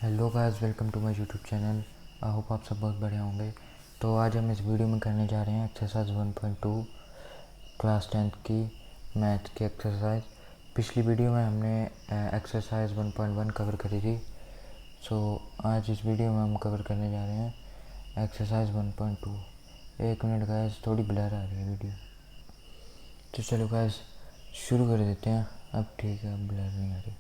Hello guys, welcome to my YouTube channel. I hope आप सब बहुत बढ़िया होंगे। तो आज हम इस वीडियो में करने जा रहे हैं एक्सरसाइज 1.2 क्लास 10th की मैथ की एक्सरसाइज। पिछली वीडियो में हमने एक्सरसाइज 1.1 कवर करी थी। सो आज इस वीडियो में हम कवर करने जा रहे हैं एक्सरसाइज 1.2। एक मिनट गाइस, थोड़ी ब्लर आ रही है वीडियो। तो चलो गाइस शुरू कर देते हैं। अब ठीक है, अब ब्लर नहीं आ रही।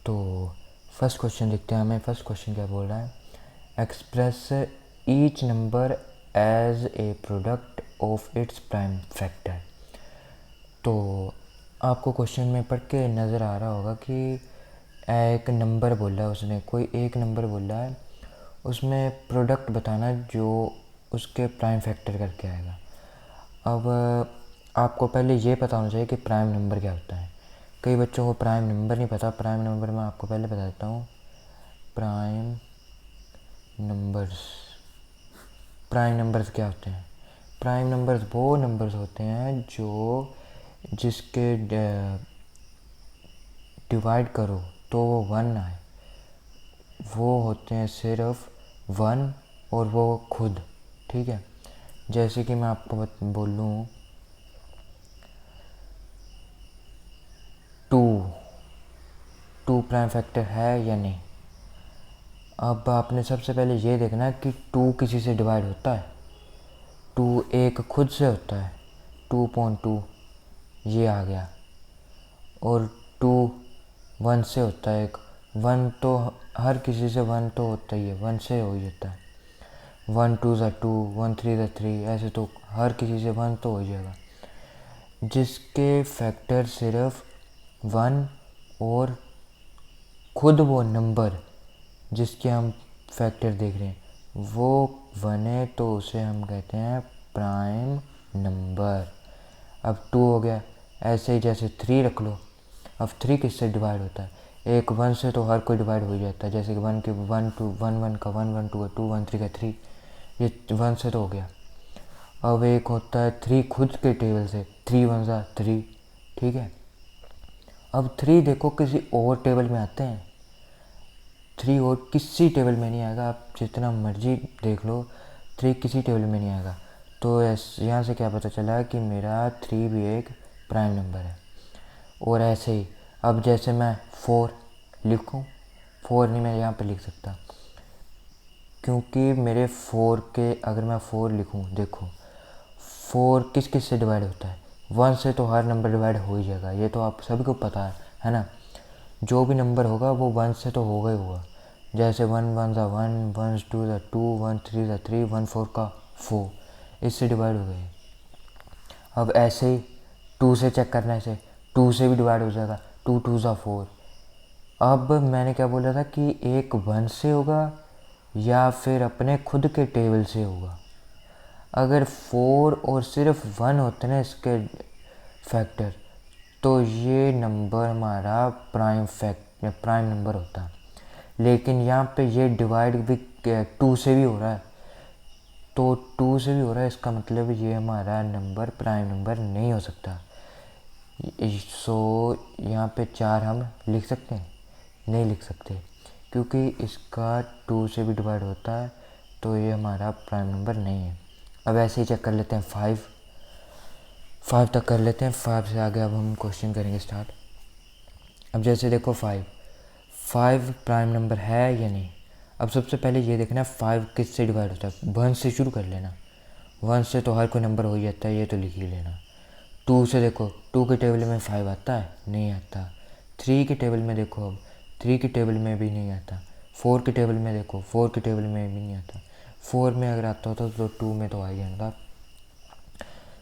तो फर्स्ट क्वेश्चन देखते हैं। हमें फर्स्ट क्वेश्चन क्या बोल रहा है, express each number as a product of its prime factor. तो आपको क्वेश्चन में पढ़ के नज़र आ रहा होगा कि एक नंबर बोल रहा है, उसने कोई एक नंबर बोल रहा है, उसमें प्रोडक्ट बताना जो उसके प्राइम फैक्टर करके आएगा। अब आपको पहले ये पता होना चाहिए कि प्राइम नंबर क्या होता है। कई बच्चों को प्राइम नंबर नहीं पता। प्राइम नंबर मैं आपको पहले बता देता हूँ। प्राइम नंबर्स क्या होते हैं। प्राइम नंबर्स वो नंबर्स होते हैं जो जिसके डिवाइड करो तो वो 1 आए, वो होते हैं सिर्फ 1 और वो खुद। ठीक है, जैसे कि मैं आपको बोलूँ 2 प्राइम फैक्टर है या नहीं। अब आपने सबसे पहले ये देखना है कि 2 किसी से डिवाइड होता है। 2 एक खुद से होता है, 2.2 ये आ गया। और 2 1 से होता है। एक 1 तो हर किसी से 1 तो होता ही है, 1 से हो ही जाता है। 1 2 ज़ा 2, 1 3 ज़ा 3, ऐसे तो हर किसी से 1 तो हो जाएगा। जिसके फैक्टर सिर्फ 1 और खुद वो नंबर जिसके हम फैक्टर देख रहे हैं वो 1 है, तो उसे हम कहते हैं प्राइम नंबर। अब 2 हो गया। ऐसे ही जैसे 3 रख लो। अब 3 किससे डिवाइड होता है, एक 1 से तो हर कोई डिवाइड हो जाता है। जैसे कि 1 के 1 2 1 1 का 1 1 2 का 2 1 3 का 3, ये 1 से तो हो गया। अब एक होता है 3 खुद के टेबल से, 3 1 ज़ा 3। ठीक है, अब 3 देखो किसी और टेबल में आते हैं। 3 और किसी टेबल में नहीं आएगा, आप जितना मर्जी देख लो 3 किसी टेबल में नहीं आएगा। तो यहाँ से क्या पता चला कि मेरा 3 भी एक प्राइम नंबर है। और ऐसे ही अब जैसे मैं 4 लिखूं, 4 नहीं मैं यहाँ पे लिख सकता, क्योंकि मेरे 4 के अगर मैं 4 लिखूं, देखो 4 किस किस से डिवाइड होता है, 1 से तो हर नंबर डिवाइड हो ही जाएगा, ये तो आप सभी को पता है ना। जो भी नंबर होगा वो 1 से तो होगा ही होगा। जैसे 1 1 ज़ा 1, 1 2 ज़ा 2, 1 3 ज़ा 3, 1 4 का 4, इससे डिवाइड हो गए। अब ऐसे ही 2 से चेक करने से 2 से भी डिवाइड हो जाएगा, 2 2 ज़ा 4। अब मैंने क्या बोला था कि एक 1 से होगा या फिर अपने खुद के टेबल से होगा। अगर 4 और सिर्फ 1 होते ना इसके फैक्टर, तो ये नंबर हमारा प्राइम नंबर होता है। लेकिन यहाँ पे ये डिवाइड भी 2 से भी हो रहा है, तो 2 से भी हो रहा है, इसका मतलब ये हमारा नंबर प्राइम नंबर नहीं हो सकता। सो यहाँ पे 4 हम लिख सकते हैं, नहीं लिख सकते, क्योंकि इसका 2 से भी डिवाइड होता है, तो ये हमारा प्राइम नंबर नहीं है। अब ऐसे ही चेक कर लेते हैं 5 तक कर लेते हैं। 5 से आगे अब हम क्वेश्चन करेंगे स्टार्ट। अब जैसे देखो 5 प्राइम नंबर है या नहीं। अब सबसे पहले ये देखना 5 किस से डिवाइड होता है, 1 से शुरू कर लेना। 1 से तो हर कोई नंबर हो ही जाता है, ये तो लिख ही लेना। 2 से देखो, 2 के टेबल में 5 आता है, नहीं आता। 3 के टेबल में देखो, अब 3 के टेबल में भी नहीं आता। 4 के टेबल में देखो, 4 के टेबल में भी नहीं आता। 4 में अगर आता होता तो 2 में तो आ ही जाता,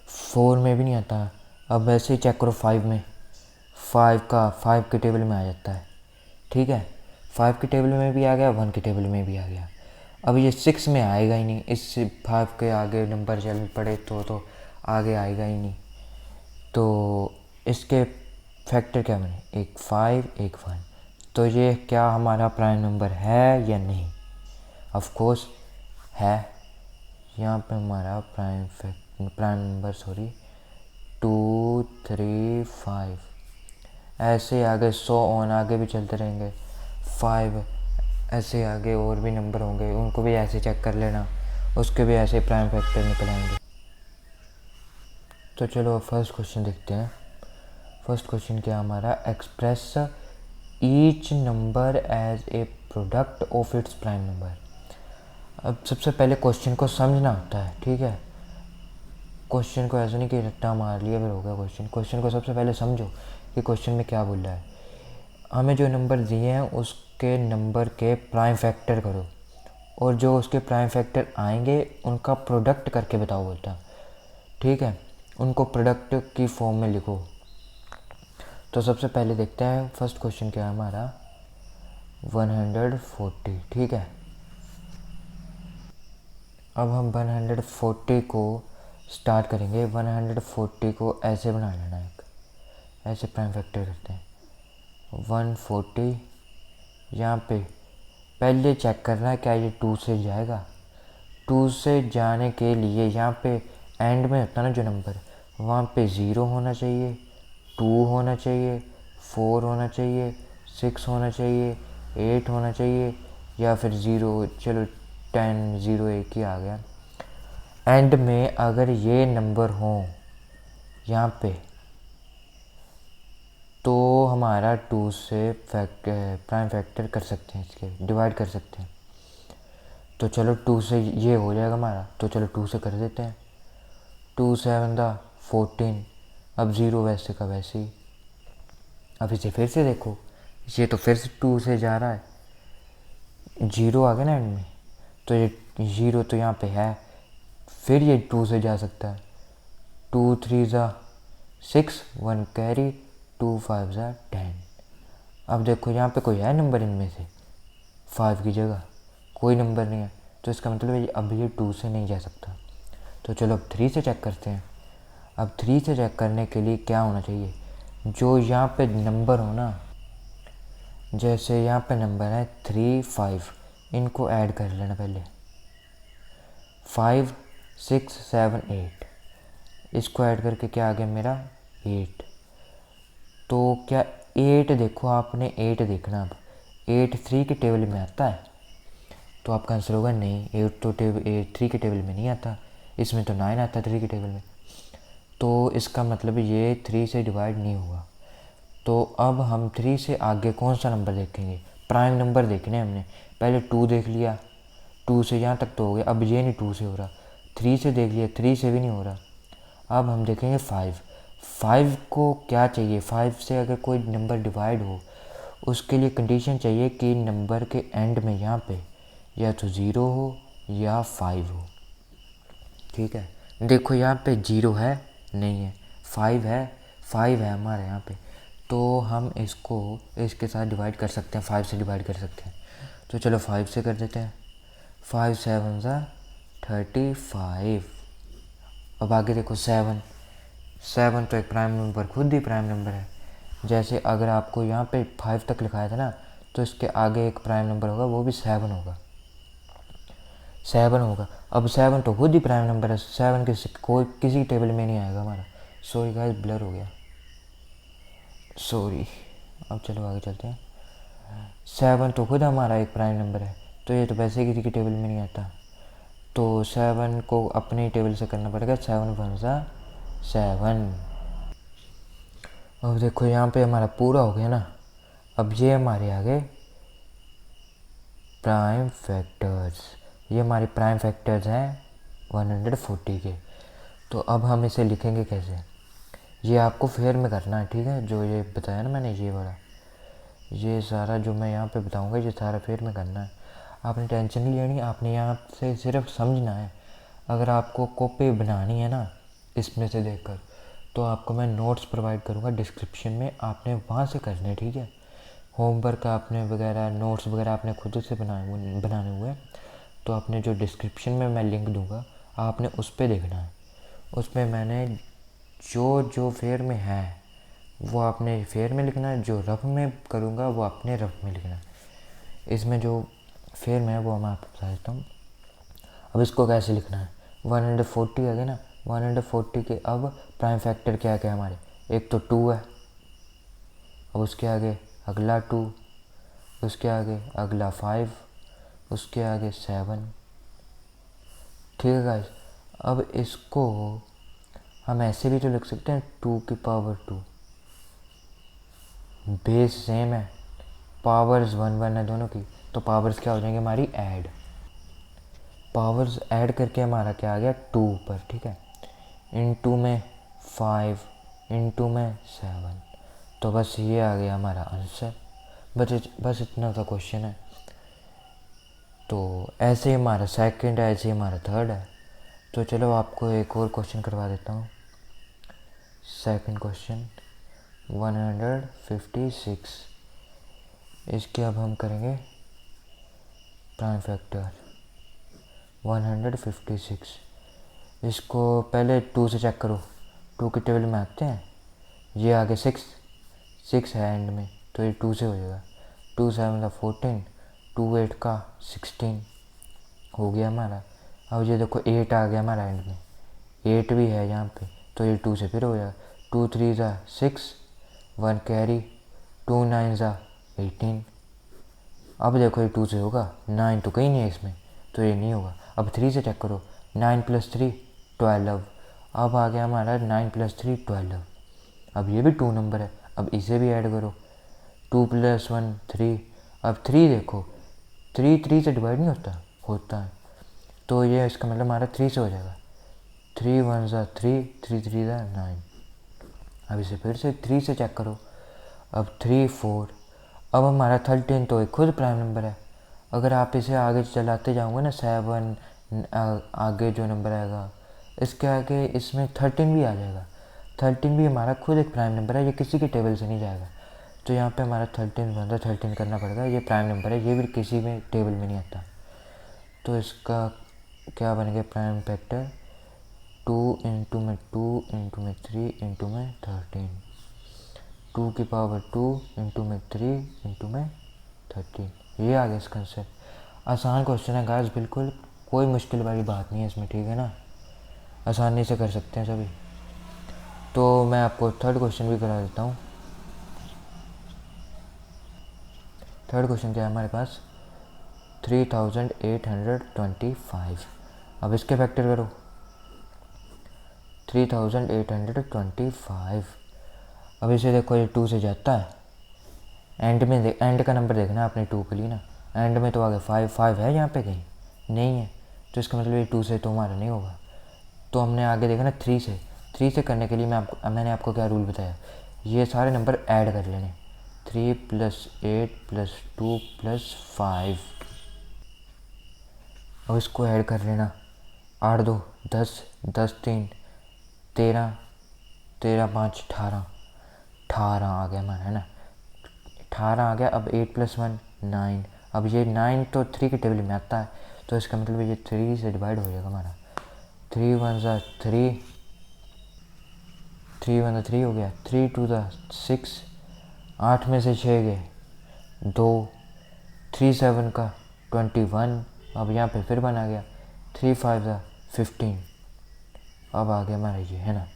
4 में भी नहीं आता। अब वैसे ही चेक करो 5 में, 5 के टेबल में आ जाता है। ठीक है, 5 के टेबल में भी आ गया, 1 के टेबल में भी आ गया। अब ये 6 में आएगा ही नहीं, इससे 5 के आगे नंबर चल पड़े तो आगे आएगा ही नहीं। तो इसके फैक्टर क्या बने, एक 5 एक 1। तो ये क्या हमारा प्राइम नंबर है या नहीं। ऑफ कोर्स है। यहाँ पे हमारा प्राइम नंबर 2 3 5, ऐसे आगे 100 ऑन आगे भी चलते रहेंगे। 5 ऐसे आगे और भी नंबर होंगे, उनको भी ऐसे चेक कर लेना, उसके भी ऐसे प्राइम फैक्टर निकल आएंगे। तो चलो फर्स्ट क्वेश्चन देखते हैं। फर्स्ट क्वेश्चन क्या हमारा, express each number as a product of its prime number. अब सबसे पहले क्वेश्चन को समझना होता है, ठीक है। क्वेश्चन को ऐसा नहीं कि रट्टा मार लिया फिर हो गया क्वेश्चन। क्वेश्चन को सबसे पहले समझो कि क्वेश्चन में क्या बोल रहा है। हमें जो नंबर दिए हैं उसके नंबर के प्राइम फैक्टर करो, और जो उसके प्राइम फैक्टर आएंगे उनका प्रोडक्ट करके बताओ बोलता, ठीक है। उनको प्रोडक्ट की फॉर्म में लिखो। तो सबसे पहले देखते हैं फर्स्ट क्वेश्चन क्या है हमारा, 140, ठीक है। अब हम 140 को स्टार्ट करेंगे। 140 को ऐसे बना लेना, एक ऐसे प्राइम फैक्टर करते हैं 140। यहाँ पे पहले चेक करना है क्या ये 2 से जाएगा। 2 से जाने के लिए यहाँ पे एंड में होता ना जो नंबर, वहाँ पे 0 होना चाहिए, 2 होना चाहिए, 4 होना चाहिए, 6 होना चाहिए, 8 होना चाहिए, या फिर 0। चलो 10, 0 एक ही आ गया। एंड में अगर ये नंबर हों यहाँ पे, तो हमारा 2 से प्राइम फैक्टर कर सकते हैं, इसके डिवाइड कर सकते हैं। तो चलो 2 से ये हो जाएगा हमारा, तो चलो 2 से कर देते हैं। 2 7 दा 14। अब 0 वैसे का वैसे ही। अब इसे फिर से देखो, ये तो फिर से 2 से जा रहा है, 0 आ गया ना एंड में, तो ये 0 तो यहाँ पे है, फिर ये 2 से जा सकता है। 2 3 ज़ा 6, 1 कैरी, 2 5 ज़ा 10। अब देखो यहाँ पे कोई है नंबर इनमें से, 5 की जगह कोई नंबर नहीं है, तो इसका मतलब है अब ये 2 से नहीं जा सकता। तो चलो अब 3 से चेक करते हैं। अब 3 से चेक करने के लिए क्या होना चाहिए, जो यहाँ पे नंबर हो ना, जैसे यहाँ पे नंबर है 3 5, इनको ऐड कर लेना पहले। 5 6 7 8, इसको ऐड करके क्या आ गया मेरा 8। तो क्या 8 देखो, आपने 8 देखना। अब 8 3 के टेबल में आता है, तो आपका आंसर होगा नहीं, 8 तो 3 के टेबल में नहीं आता, इसमें तो 9 आता है 3 के टेबल में, तो इसका मतलब ये 3 से डिवाइड नहीं हुआ। तो अब हम 3 से आगे कौन सा नंबर देखेंगे, प्राइम नंबर देखने हमने। पहले 2 देख लिया, 2 से यहाँ तक तो हो गया, अब ये नहीं 2 से हो रहा। 3 से देख लिया, 3 से भी नहीं हो रहा। अब हम देखेंगे 5। 5 को क्या चाहिए, 5 से अगर कोई नंबर डिवाइड हो, उसके लिए कंडीशन चाहिए कि नंबर के एंड में यहाँ पे या तो 0 हो या 5 हो, ठीक है। देखो यहाँ पे 0 है नहीं है, 5 है, 5 है हमारे यहाँ पे, तो हम इसको इसके साथ डिवाइड कर सकते हैं, 5 से डिवाइड कर सकते हैं। तो चलो 5 से कर देते हैं। 5 7 ज़ा 35। अब आगे देखो 7। 7 तो एक प्राइम नंबर, खुद ही प्राइम नंबर है। जैसे अगर आपको यहाँ पे 5 तक लिखाया था ना, तो इसके आगे एक प्राइम नंबर होगा, वो भी 7 होगा, 7 होगा। अब 7 तो खुद ही प्राइम नंबर है, 7 किसी टेबल में नहीं आएगा हमारा। सॉरी गाइस, ब्लर हो गया, सॉरी। अब चलो आगे चलते हैं। 7 तो खुद हमारा एक प्राइम नंबर है, तो ये तो वैसे किसी के टेबल में नहीं आता, तो 7 को अपने टेबल से करना पड़ेगा। 7 1 ज़ा 7। अब देखो यहाँ पे हमारा पूरा हो गया ना। अब ये हमारे आगे प्राइम फैक्टर्स, ये हमारे प्राइम फैक्टर्स हैं 140 के। तो अब हम इसे लिखेंगे कैसे, ये आपको फेयर में करना है, ठीक है। जो ये बताया ना मैंने, ये वाला, ये सारा जो मैं यहाँ पे बताऊँगा, ये सारा फेयर में करना है। आपने टेंशन नहीं लेनी, आपने यहाँ से सिर्फ समझना है। अगर आपको कॉपी बनानी है ना इसमें से देखकर, तो आपको मैं नोट्स प्रोवाइड करूँगा डिस्क्रिप्शन में, आपने वहाँ से करने, ठीक है। होमवर्क आपने वगैरह, नोट्स वगैरह आपने खुद से बनाने हुए हैं, तो आपने जो डिस्क्रिप्शन में मैं लिंक दूंगा, आपने उस पर देखना है। उसमें मैंने जो जो फेयर में है वो आपने फेयर में लिखना है, जो रफ में करूँगा वो आपने रफ में लिखना है। इसमें जो फेयर में है वो मैं आपको बता देता हूँ। अब इसको कैसे लिखना है, 140 आ गया ना, 140 के अब प्राइम फैक्टर क्या क्या है हमारे, एक तो 2 है, अब उसके आगे अगला 2, उसके आगे अगला 5, उसके आगे 7। ठीक है गाइस, अब इसको हम ऐसे भी तो लिख सकते हैं 2 की पावर 2। बेस सेम है, पावर्स 1 1 है दोनों की, तो पावर्स क्या हो जाएंगे हमारी ऐड। पावर्स ऐड करके हमारा क्या आ गया 2 ऊपर। ठीक है, इनटू में 5, इनटू में 7। तो बस ये आ गया हमारा आंसर। बस इतना सा क्वेश्चन है। तो ऐसे ही हमारा सेकंड है, ऐसे ही हमारा थर्ड है। तो चलो आपको एक और क्वेश्चन करवा देता हूँ। सेकंड क्वेश्चन 156, इसके अब हम करेंगे प्राइम फैक्टर 156। इसको पहले 2 से चेक करो, 2 की टेबल में आते हैं। ये आगे 6 है एंड में, तो ये 2 से हो जाएगा। 2 7 का 14, 2 8 का 16 हो गया हमारा। अब ये देखो 8 आ गया हमारा एंड में, 8 भी है यहाँ पे, तो ये 2 से फिर हो जाएगा। 2 3 ज़ा 6, 1 कैरी, 2 9 ज़ा 18। अब देखो ये 2 से होगा, 9 तो कहीं नहीं है इसमें, तो ये नहीं होगा। अब 3 से चेक करो, 9 + 3 12। अब आ गया हमारा 9 + 3 12। अब ये भी 2 नंबर है, अब इसे भी ऐड करो, 2 + 1 3। अब 3 देखो, 3 से डिवाइड नहीं होता है, तो ये इसका मतलब हमारा 3 से हो जाएगा। 3 1 ज़ा 3, 3 3 ज़ा 9। अब इसे फिर से 3 से चेक करो, अब 3 4। अब हमारा 13 तो एक खुद प्राइम नंबर है। अगर आप इसे आगे चलाते जाओगे ना, 7 आगे जो नंबर आएगा इसके आगे इसमें 13 भी आ जाएगा। 13 भी हमारा खुद एक प्राइम नंबर है, ये किसी के टेबल से नहीं जाएगा। तो यहाँ पे हमारा 13 बनता है, 13 करना पड़ेगा। ये प्राइम नंबर है, ये भी किसी में टेबल में नहीं आता। तो इसका क्या बन गया प्राइम फैक्टर 2 इंटू में 2 इंटू में 3 इंटू में 13। 2 की पावर 2 इंटू में 3 इंटू में 13। ये आ गया इसका आंसर। आसान क्वेश्चन है गाइस, बिल्कुल कोई मुश्किल वाली बात नहीं है इसमें। ठीक है ना, आसानी से कर सकते हैं सभी। तो मैं आपको थर्ड क्वेश्चन भी करा देता हूँ। थर्ड क्वेश्चन क्या है हमारे पास 3825। अब इसके फैक्टर करो 3825। अब इसे देखो, ये 2 से जाता है, एंड का नंबर देखना है आपने 2 के लिए ना। एंड में तो आगे 5 है यहाँ पे कहीं नहीं है, तो इसका मतलब ये 2 से तो हमारा नहीं होगा। तो हमने आगे देखा ना 3 से करने के लिए मैंने आपको क्या रूल बताया, ये सारे नंबर ऐड कर लेने। 3 + 8 + 2 + 5। अब इसको ऐड कर लेना, 8 2 10, 10 3 13, 13 5 18। 18 आ गया हमारा, है ना, 18 आ गया। अब 8 + 1 9। अब ये 9 तो 3 की टेबल में आता है, तो इसका मतलब ये 3 से डिवाइड हो जाएगा हमारा। 3 1 ज़ा 3, 3 1 3 हो गया, 3 2 ज़ा 6, 8 में से 6 गए 2, 3 7 का 21। अब यहाँ पे फिर बना गया 3 5 ज़ा 15। अब आ गया हमारा ये, है ना।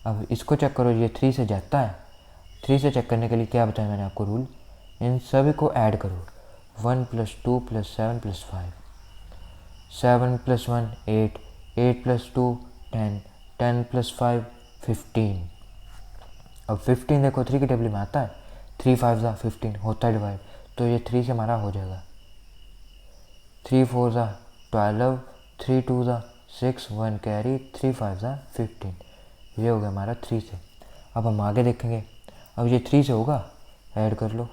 अब इसको चेक करो, ये 3 से जाता है। 3 से चेक करने के लिए क्या बताया मैंने आपको रूल, इन सभी को ऐड करो। 1 + 2 + 7 + 5, 7 + 1 8, 8 + 2 10, 10 + 5 15। अब 15 देखो 3 की टेबल में आता है, 3 5 ज़ा 15 होता है डिवाइड, तो ये 3 से हमारा हो जाएगा। 3 4 ज़ा 12, 3 2 ज़ा 6, 1 कैरी, 3 5 ज़ा 15। ये हो गया हमारा 3 से। अब हम आगे देखेंगे, अब ये 3 से होगा, ऐड कर लो।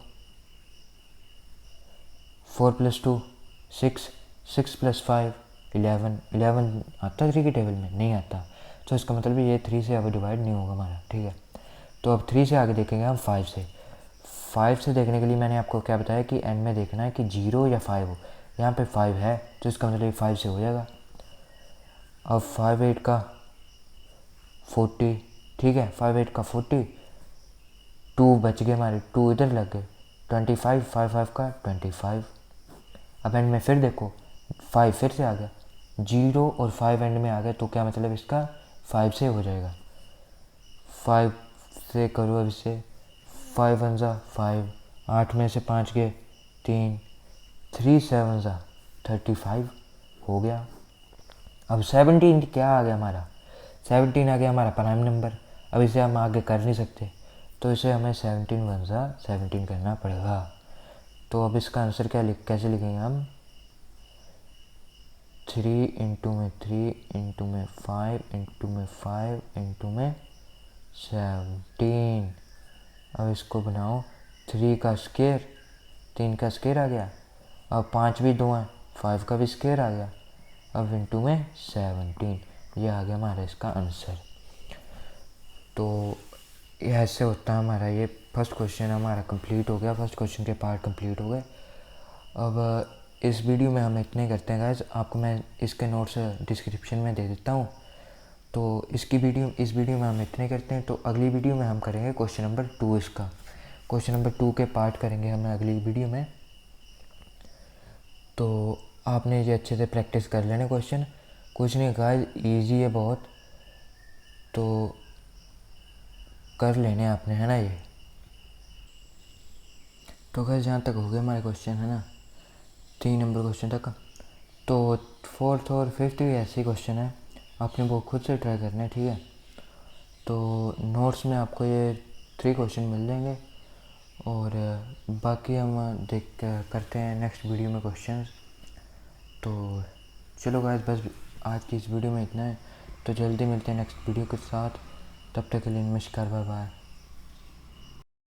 4 + 2 6, 6 + 5 11। 11 आता है 3 की टेबल में नहीं आता, तो इसका मतलब ये 3 से अब डिवाइड नहीं होगा हमारा। ठीक है, तो अब 3 से आगे देखेंगे हम 5 से। 5 से देखने के लिए मैंने आपको क्या बताया कि एंड में देखना है कि 0 या 5 हो। यहाँ पे 5 है, तो इसका मतलब 5 से हो जाएगा। अब 5 8 का 40। ठीक है, 5 8 का 40, 2 बच गए हमारे, 2 इधर लग गए, 25, 5 5 का 25। अब एंड में फिर देखो 5 फिर से आ गया, 0 और 5 एंड में आ गया, तो क्या मतलब इसका 5 से हो जाएगा। 5 से करो अब इसे, 5 1 ज़ा 5, 8 में से 5 गए 3, 3 7 35 हो गया। अब 17 क्या आ गया हमारा, 17 आ गया हमारा प्राइम नंबर। अब इसे हम आगे कर नहीं सकते, तो इसे हमें 17 1 17 करना पड़ेगा। तो अब इसका आंसर कैसे लिखेंगे हम, 3 इंटू में 3 इंटू में 5 इंटू में 5 इंटू में 17। अब इसको बनाओ, 3 का स्क्वायर, 3 का स्क्वायर आ गया। अब 5 भी 2 हैं, 5 का भी स्क्वायर आ गया। अब इंटू में 17, ये आ गया हमारा इसका आंसर। तो ऐसे होता है हमारा ये फर्स्ट क्वेश्चन हमारा कंप्लीट हो गया, फर्स्ट क्वेश्चन के पार्ट कंप्लीट हो गए। अब इस वीडियो में हम इतने करते हैं गाइस, आपको मैं इसके नोट्स डिस्क्रिप्शन में दे देता हूँ। तो इस वीडियो में हम इतने करते हैं। तो अगली वीडियो में हम करेंगे क्वेश्चन नंबर 2, इसका क्वेश्चन नंबर 2 के पार्ट करेंगे हम अगली वीडियो में। तो आपने ये अच्छे से प्रैक्टिस कर लेना क्वेश्चन, कुछ नहीं गाइस, ईजी है बहुत, तो कर लेने आपने, है ना। ये तो गाइस जहाँ तक हो गया हमारे क्वेश्चन, है ना, 3 नंबर क्वेश्चन तक। तो 4th और 5th भी ऐसे ही क्वेश्चन है, आपने वो खुद से ट्राई करना है, ठीक है। तो नोट्स में आपको ये 3 क्वेश्चन मिल जाएंगे, और बाकी हम करते हैं नेक्स्ट वीडियो में क्वेश्चन। तो चलो गाइस, बस आज की इस वीडियो में इतना है। तो जल्दी मिलते हैं नेक्स्ट वीडियो के साथ, तब तक के लिए नमस्कार, बाय बाय।